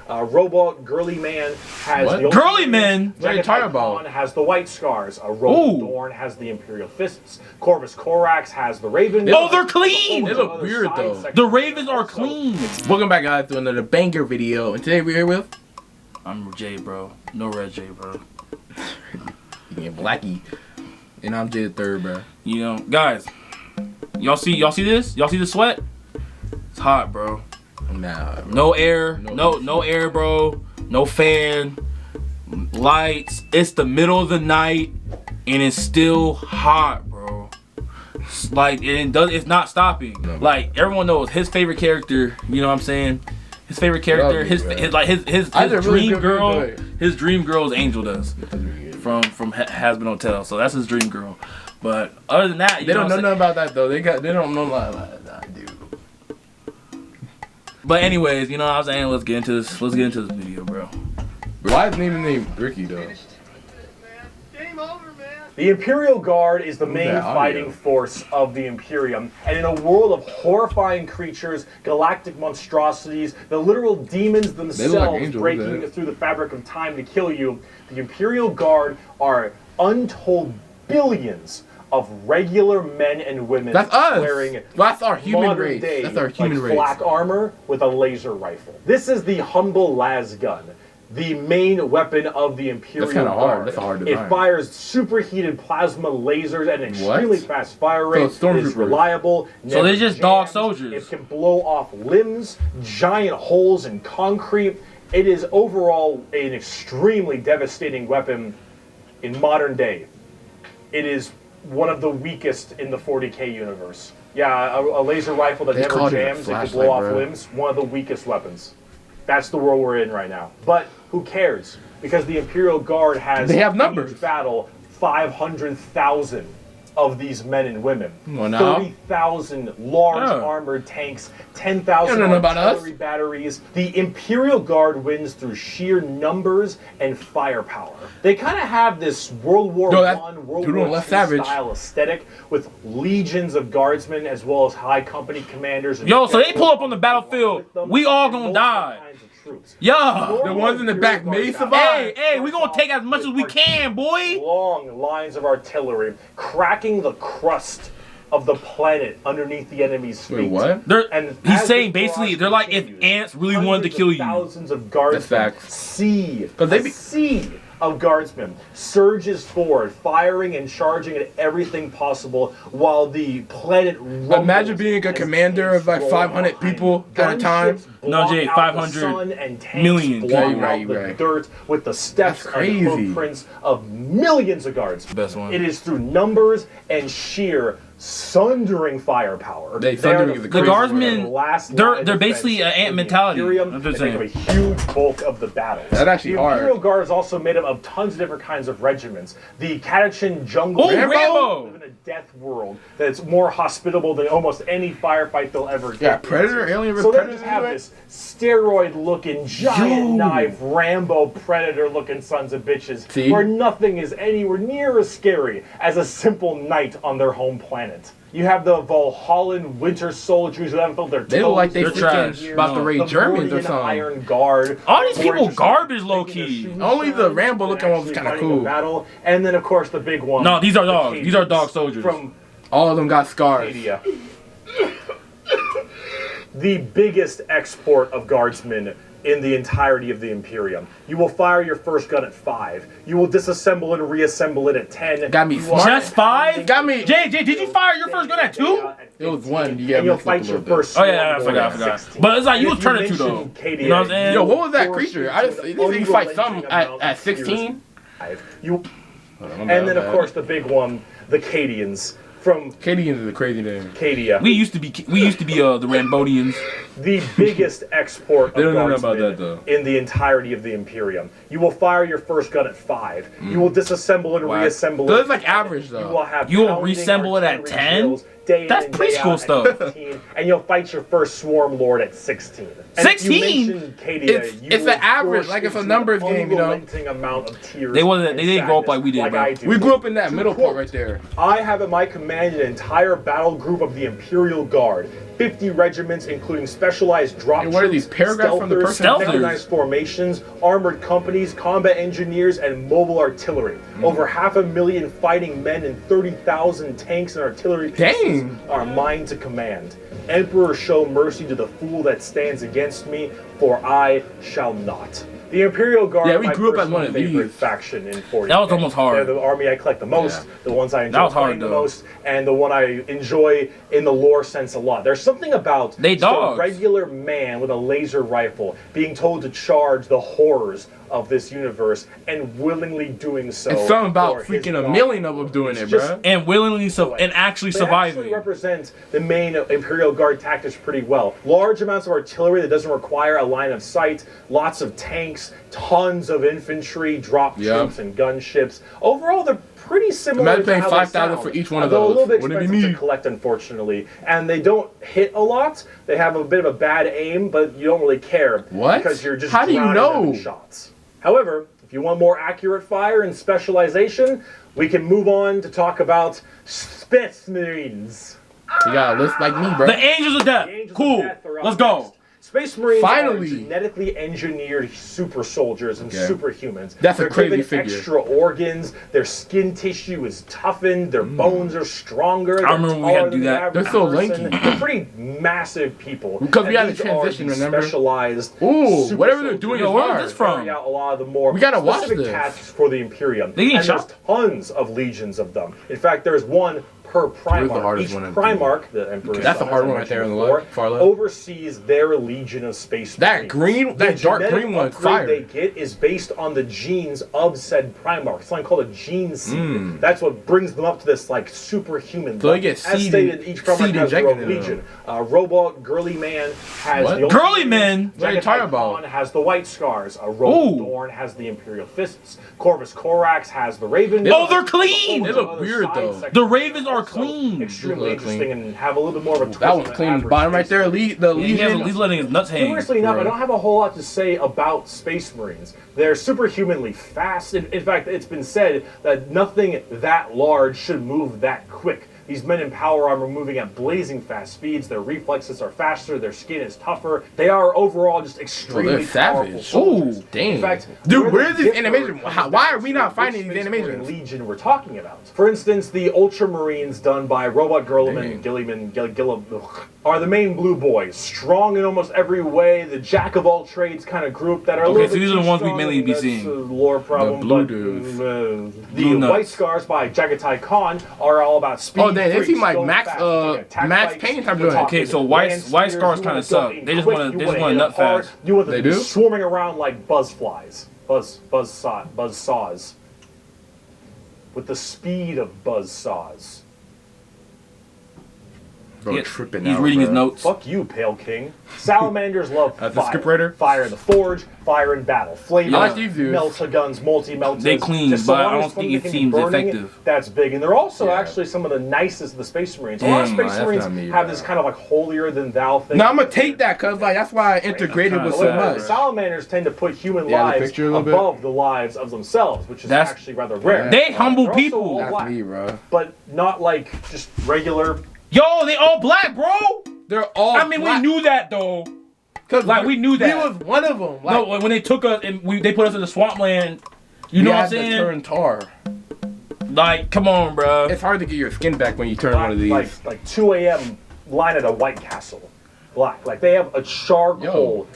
Robot Girly Man has what? the Girly Man? What are you talking about? Has the white scars. Robot Dorn has the Imperial Fists. Corvus Corax has the Raven. Oh, they're clean! They look weird though. The Ravens are clean. Welcome back, guys, to another banger video. And today we're here with... I'm Jay, bro. No red Jay, bro. Yeah, Blackie. And I'm Jay the Third, bro. You know, guys, y'all see this? Y'all see the sweat? It's hot, bro. Nah, bro. No air, no air, bro. No fan, lights. It's the middle of the night, and it's still hot, bro. It's like it's not stopping. No. Like everyone knows his favorite character. You know what I'm saying? His favorite character, his dream girl. His dream girl is Angel Dust from Has Been Hotel. So that's his dream girl. But other than that, they don't know nothing about that though. They don't know like dude. But anyways, you know what I'm saying? Let's get into this video, bro. Why is his name named Ricky though? Game over, man. The Imperial Guard is the main fighting force of the Imperium, and in a world of horrifying creatures, galactic monstrosities, the literal demons themselves breaking through the fabric of time to kill you, the Imperial Guard are untold billions of regular men and women wearing that's our human race. That's our human race. Black armor with a laser rifle. This is the humble las gun, the main weapon of the Imperial Guard. That's hard to It find. fires superheated plasma lasers at an extremely fast fire rate. So it is reliable. So they're just dog soldiers. It can blow off limbs, giant holes in concrete. It is overall an extremely devastating weapon in modern day. It is one of the weakest in the 40k universe. Yeah, a laser rifle that never jams, it can blow off limbs, one of the weakest weapons. That's the world we're in right now. But who cares? Because the Imperial Guard has numbers. Each battle 500,000 of these men and women. 30,000 large armored tanks, 10,000 artillery batteries. The Imperial Guard wins through sheer numbers and firepower. They kind of have this World War I, World War II style aesthetic with legions of guardsmen as well as high company commanders. Yo, so they pull up on the battlefield, we all gonna die. Yo, the ones in the back may survive. Hey, we gonna take as much as we can, boy. Long lines of artillery cracking the crust of the planet underneath the enemy's feet. Wait, what? He's saying basically they're like if ants really wanted to kill you. Thousands of guardsmen. Sea of guardsmen surges forward, firing and charging at everything possible while the planet rumbles. Imagine being a commander of like 500 people at a time. No, Jay, 500 million. The dirt with the steps and footprints of millions of guards. Best one. It is through numbers and sheer sundering firepower. The guardsmen, they're basically an ant mentality. I'm just saying. They take a huge bulk of the battle. That's actually hard. The Imperial Guard is also made up of tons of different kinds of regiments. The Catachin Jungle Rambo live in a death world that's more hospitable than almost any firefight they'll ever get. Yeah, Predator, Alien vs. So Predator. they just have this steroid-looking, giant knife, Rambo Predator-looking sons of bitches, where nothing is anywhere near as scary as a simple night on their home planet. You have the Valhallan Winter Soldiers who haven't filled their toes. They look like they're trash. About to raid Germans or something. Iron Guard. All these people garbage, low-key. Only the Rambo looking one was kind of cool. Battle. And then, of course, the big one. No, these are dogs. These are dog soldiers. All of them got scars. The biggest export of guardsmen in the entirety of the Imperium. You will fire your first gun at 5. You will disassemble and reassemble it at 10. Got me smart. Just 5? Got me. Jay, did you fire your first gun at 2? It was 1. And you'll fight your first. Oh yeah, I forgot. But it's like you was turning 2 though. You know what I'm saying? Yo, what was that creature? I just you fight something at 16. And then of course the big one, the Cadians. From Cadians is a crazy name. Cadia. We used to be the Rambodians. The biggest export of guardsmen in the entirety of the Imperium. You will fire your first gun at 5. You will disassemble and reassemble it. So it's like average though. You will reassemble it at 10? That's preschool stuff. 15, and you'll fight your first Swarm Lord at 16. 16? It's an average, like it's a numbers game, you know. Amount of tears they didn't grow up like we did, bro. We grew up in that middle part right there. I have at my command an entire battle group of the Imperial Guard. 50 regiments, including specialized drop What are these paragraphs from the person? mechanized formations, armored companies, combat engineers, and mobile artillery. Over 500,000 fighting men and 30,000 tanks and artillery pieces are mine to command. Emperor, show mercy to the fool that stands against me, for I shall not. The Imperial Guard, yeah, we grew up as one of favorite these. faction in 40k. That was almost hard. They're the army I collect the most, the ones I enjoy playing the though. most, and the one I enjoy in the lore sense a lot. There's something about just a regular man with a laser rifle being told to charge the horrors of this universe and willingly doing so. It's something about freaking a million of them doing it, bro. And willingly and actually surviving. They actually represent the main Imperial Guard tactics pretty well. Large amounts of artillery that doesn't require a line of sight, lots of tanks, tons of infantry, drop troops, and gunships. Overall, they're pretty similar. Imagine to paying how $5,000 for each one of they're those. a little bit Wouldn't it be expensive me? to collect, unfortunately, and they don't hit a lot. They have a bit of a bad aim, but you don't really care because you're just drowning them in shots. However, if you want more accurate fire and specialization, we can move on to talk about Space Marines. You got a list like me, bro. The Angels of Death. Cool. Let's go. Space Marines Finally. are genetically engineered super soldiers and superhumans. That's They're a crazy given figure. extra organs. Their skin tissue is toughened. Their bones are stronger. I remember we had to do that. They're so lanky. They're pretty massive people. Because we And had to these transition, are the remember? Specialized. Ooh, super whatever they're soldiers doing is Yo, where hard. is this from? carry out a lot of the more We gotta watch specific this. tasks for the Imperium. They getting and there's shot? tons of legions of them. In fact, there's one per Primarch. the hardest Each one to do? Primarch, the Emperor's That's the son, hard as I one right there on the mentioned left, far left. oversees their legion of space That Marines. that dark genetic green one, upgrade fire. they get is based on the genes of said Primarch. Something called a gene seed. That's what brings them up to this like superhuman. So they get As seed stated, each Primarch seed has their own injected in legion. Robot Girly Man has What? the old Girly Man? What are you talking about? has the White Scars. Robot Dorn has the Imperial Fists. Corvus Corax has the Raven. Oh, they're clean! They look weird, though. The Ravens are clean. Extremely They look interesting clean. and have a little bit more of a twist. That on was the clean. average Bottom right Space there, the He's Legion. letting his nuts hang. Curiously enough, Bro. I don't have a whole lot to say about Space Marines. They're superhumanly fast. In fact, it's been said that nothing that large should move that quick. These men in power armor moving at blazing fast speeds. Their reflexes are faster. Their skin is tougher. They are overall just extremely powerful savage. soldiers. Ooh, dang. In fact, Dude, where they is this differ animation? from Why are we the not finding Space these Marine animations? Legion we're talking about. For instance, the Ultramarines done by Robot Girlman, are the main blue boys. Strong in almost every way. The jack of all trades kind of group that are a Okay, little so bit these are the too ones we strong, mainly be that's seeing. a lore problem. The blue but, dudes. the Blue nuts. White Scars by Jagatai Khan are all about speed. Oh, they freaks, seem like go Max, fast, take attack Max fights. Payne type We're joint. talking Okay, so land White speeders, Scars you kinda wanna suck. go in They just quick, wanna- you they just hit wanna it nut hard, fast. You want them They to be do? swarming around like buzz saws. With the speed of buzz saws. Bro, tripping He's out, reading his bro. notes. Fuck you, Pale King. Salamanders love That's fire. the scriptwriter? Fire in the forge, fire in battle. Flavor, I like these dudes. melta-guns, multi-meltas. They clean, Just so but I long don't as think something it can be seems burning, effective. That's big. And they're also Yeah. actually some of the nicest of the Space Marines. A lot of Space that's Marines not me, have bro. this kind of like holier-than-thou thing. Now I'm gonna take that because like that's why I integrated with so However, much. Salamanders tend to put human Yeah, the lives picture a little bit. above the lives of themselves, which is That's- actually rather rare. They humble They're also people. all That's black, me, bro. but not like just regular. Yo, they all black, bro. They're all. I mean, black. we knew that though. Cause like, we knew that. We was one of them. Like, No, when they took us and they put us in the swampland, you know what I'm had to saying? turn tar. Like, come on, bro. It's hard to get your skin back when you turn one of these. Like 2 a.m. line at a White Castle, black. Like they have a charcoal,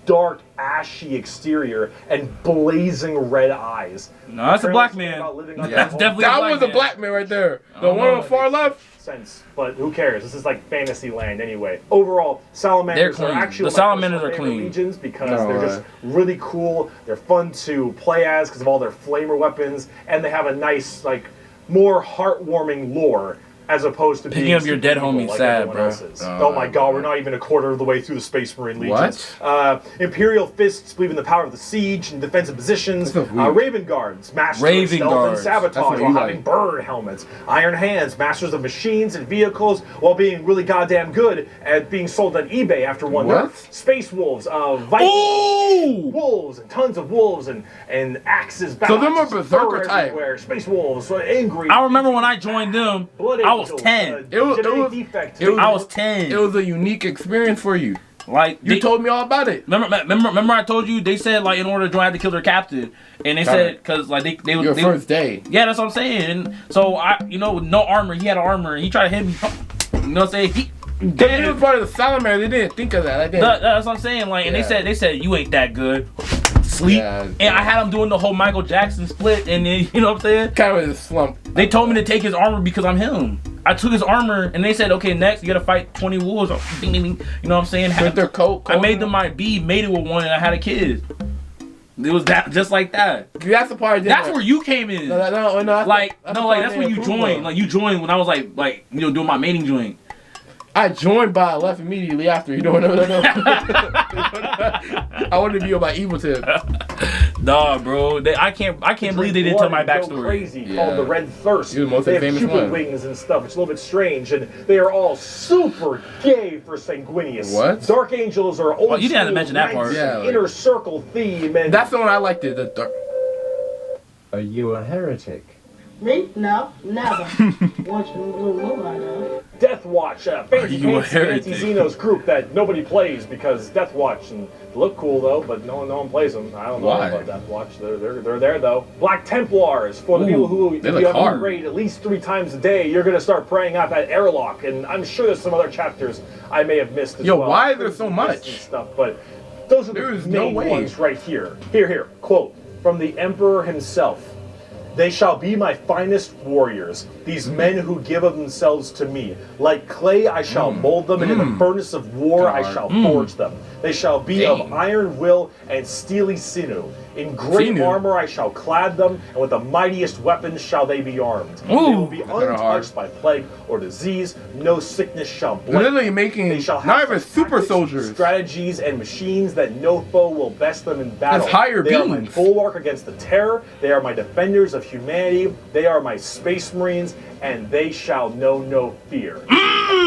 dark, ashy exterior and blazing red eyes. No, that's a black man. Yeah, That's definitely that a black was a man. black man right there. The don't one know. on the far left. Sense, but who cares? This is like fantasy land anyway. Overall, salamanders They're are clean. actually The one of my salamanders personal are favorite clean. legions because No they're way. just really cool. They're fun to play as because of all their flamer weapons, and they have a nice, like, more heartwarming lore as opposed to Picking being up your super dead evil homie, like sad, everyone bro. else's. Oh my god, we're not even a quarter of the way through the Space Marine legions. Imperial Fists believe in the power of the siege and defensive positions. That's so weird. Raven Guards, masters of Raven stealth Guards. and That's sabotage what while you having like. bird helmets. Iron Hands, masters of machines and vehicles while being really goddamn good at being sold on eBay after one What? nerf. Space Wolves, Vikings, Ooh! wolves and tons of wolves and axes. So them are axes, berserker fur type. everywhere. Space Wolves, so angry. I remember when I joined them, Blood I was 10. It was- I was 10. It was a unique experience for you. Like You told me all about it. remember I told you they said like in order to join I had to kill their captain, and they said because like they Your first day. Yeah, that's what I'm saying. And so I with no armor, he had an armor, and he tried to hit me. You know what I'm saying? He was part of the salamander. They didn't think of that. That's what I'm saying. Like, and they said you ain't that good. Sleep. Yeah, and I had him doing the whole Michael Jackson split, and then you know what I'm saying? Kind of in a slump. They told me to take his armor because I'm him. I took his armor, and they said, okay, next you gotta fight 20 wolves. Ding, ding, ding. You know what I'm saying? With their coat. I made them my B, made it with one, and I had a kid. It was that just like that. That's the part. That's where you came in. No. That's when you joined. Like you joined when I was like doing my mating joint. I joined, but I left immediately after. You know, no. I wanted to be on my evil tip. Nah, bro. I can't believe they didn't tell my backstory. Crazy called the Red Thirst. You're the most they have famous Cupid one. wings and stuff. It's a little bit strange, and they are all super gay for Sanguinius. What? Dark Angels are old. Oh, you didn't have to mention that part. Yeah, like- inner circle theme, and That's the one I liked. The dark. Are you a heretic? Me? No, never. Watching Blue Moonlight, though. Death Watch, Fancy you a Pants heretic? Anti-Xeno's group that nobody plays because Death Watch and they look cool though, but no one plays them. I don't know Why? about Death Watch. They're there though. Black Templars for the Ooh, people who they if look you have hard. upgrade at least 3 times a day, you're gonna start praying out that airlock, and I'm sure there's some other chapters I may have missed as Yo, well. why is there so And much? stuff, but those are There the is no main way. ones right here. Here, quote from the Emperor himself. They shall be my finest warriors, these men who give of themselves to me. Like clay I shall mold them, and in the furnace of war I shall forge them. They shall be of iron will and steely sinew. In great Sinew. armor I shall clad them, and with the mightiest weapons shall they be armed. They Ooh, will be kinda hard. untouched by plague or disease. No sickness shall blight. Literally making They shall have not even some super tactics, soldiers. strategies, and machines that no foe will best them in battle. That's higher They are my beams. bulwark against the terror. They are my defenders of humanity. They are my space marines, and they shall know no fear.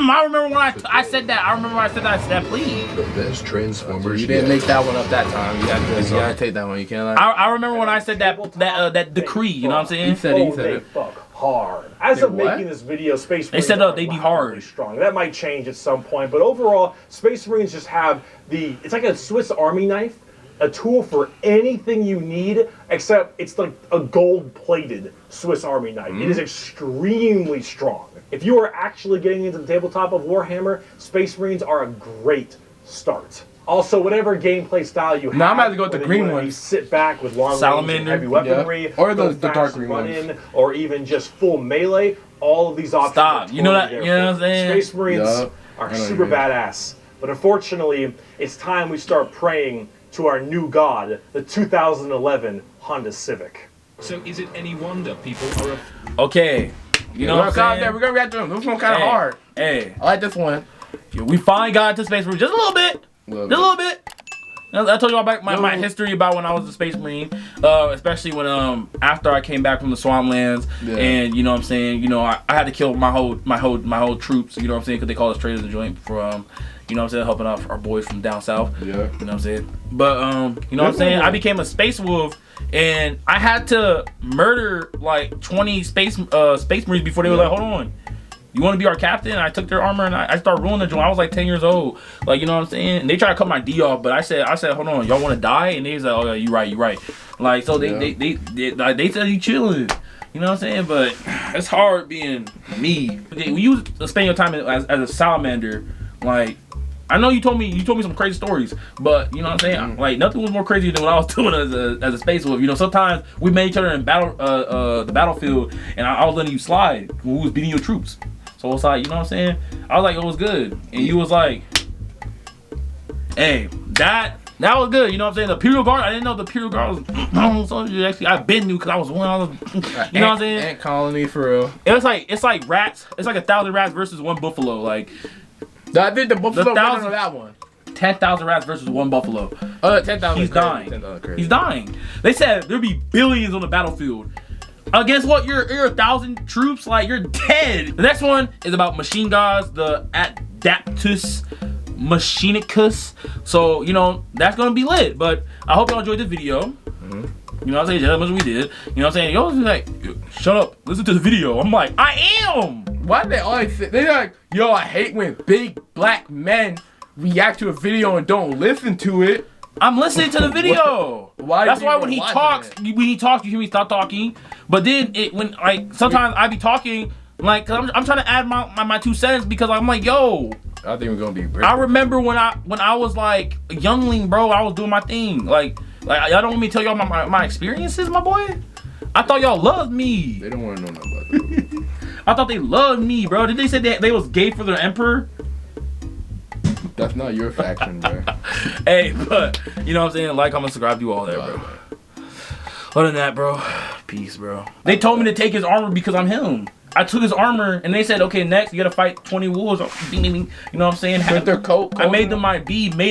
I remember when I said that. I remember when I said that. I said, please. The best Transformers You didn't yet. make that one up that time. You gotta take that one. You can't. Lie. I remember when I said that decree. You know what I'm saying? He said it. Oh, He said they it. fuck hard. As They of what? making this video, Space They Marines said, are they'd be laughingly hard. strong. That might change at some point, but overall, Space Marines just have it's like a Swiss Army knife, a tool for anything you need, except it's like a gold-plated Swiss Army knife. It is extremely strong. If you are actually getting into the tabletop of Warhammer, Space Marines are a great start. Also, whatever gameplay style you have, Now I'm gonna have to go with the whether green you wanna ones. sit back with long range and Salamander, heavy weaponry, yeah. Or go the fast dark green run ones. in, or even just full melee. All of these options. Stop. are You know that- totally you know there what I'm for you. saying? Space Marines Yup. are I know super you mean. badass, but unfortunately, it's time we start praying to our new god, the 2011 Honda Civic. So is it any wonder people are Okay. You know what I'm saying? We're gonna react to them. This one's kind of Hey, hard. Hey, I like this one. we finally got into Space Marine just a little bit. Just a little bit. I told you all about my history about when I was a Space Marine, especially when after I came back from the swamplands, and you know what I'm saying, I had to kill my whole troops, you know what I'm saying, because they call us traitors in joint for you know what I'm saying, helping out our boys from down south. Yeah. You know what I'm saying? But you know what I'm saying, I became a space wolf, and I had to murder like 20 space marines before they were like, hold on, you want to be our captain? And I took their armor and I started ruling the joint. I was like 10 years old. Like, you know what I'm saying? And they tried to cut my D off, but I said, hold on, y'all want to die? And they was like, oh yeah, you right. Like, so they said you chilling. You know what I'm saying? But it's hard being me. When you spend your time as a salamander, like, I know you told me some crazy stories, but you know what I'm saying? Like, nothing was more crazy than what I was doing as a space wolf. You know, sometimes we met each other in the battlefield, and I was letting you slide when we was beating your troops. So it's like, you know what I'm saying? I was like, it was good, and you was like, hey, that was good. You know what I'm saying? The Imperial Guard, I didn't know the Imperial Guard was. Actually, I been knew because I was one. You know what I'm saying? Ant colony for real. It's like rats. It's like 1,000 rats versus one buffalo. Like, I think the buffalo better than 1,000 that one. 10,000 rats versus one buffalo. 10,000. He's dying. 10,000 crazy. He's dying. They said there'd be billions on the battlefield. Guess what? You're 1,000 troops. Like, you're dead. The next one is about machine gods, the Adaptus Machinicus. So, you know, that's gonna be lit. But I hope y'all enjoyed this video. You know what I'm saying? Just as much as we did. You know what I'm saying? Y'all was like, shut up, listen to the video. I'm like, I am. Why they always say, they're like, yo, I hate when big black men react to a video and don't listen to it. I'm listening to the video. Why That's do why you when he watch talks, it? you hear me stop talking. But then when like sometimes I be talking like 'cause I'm trying to add my 2 cents because I'm like, yo, I think we're gonna be great. I remember when I was like a youngling, bro. I was doing my thing. Like y'all don't want me to tell y'all my experiences, my boy. I thought y'all loved me. They don't want to know nothing about that. I thought they loved me, bro. Did they say they was gay for their emperor? That's not your faction, bro. Hey, but you know what I'm saying? Like, comment, subscribe, do all that, bro. Other than that, bro, peace, bro. They told me to take his armor because I'm him. I took his armor and they said, okay, next you gotta fight 20 wolves. Bing, bing, bing. You know what I'm saying? With their coat. I made them my B. Made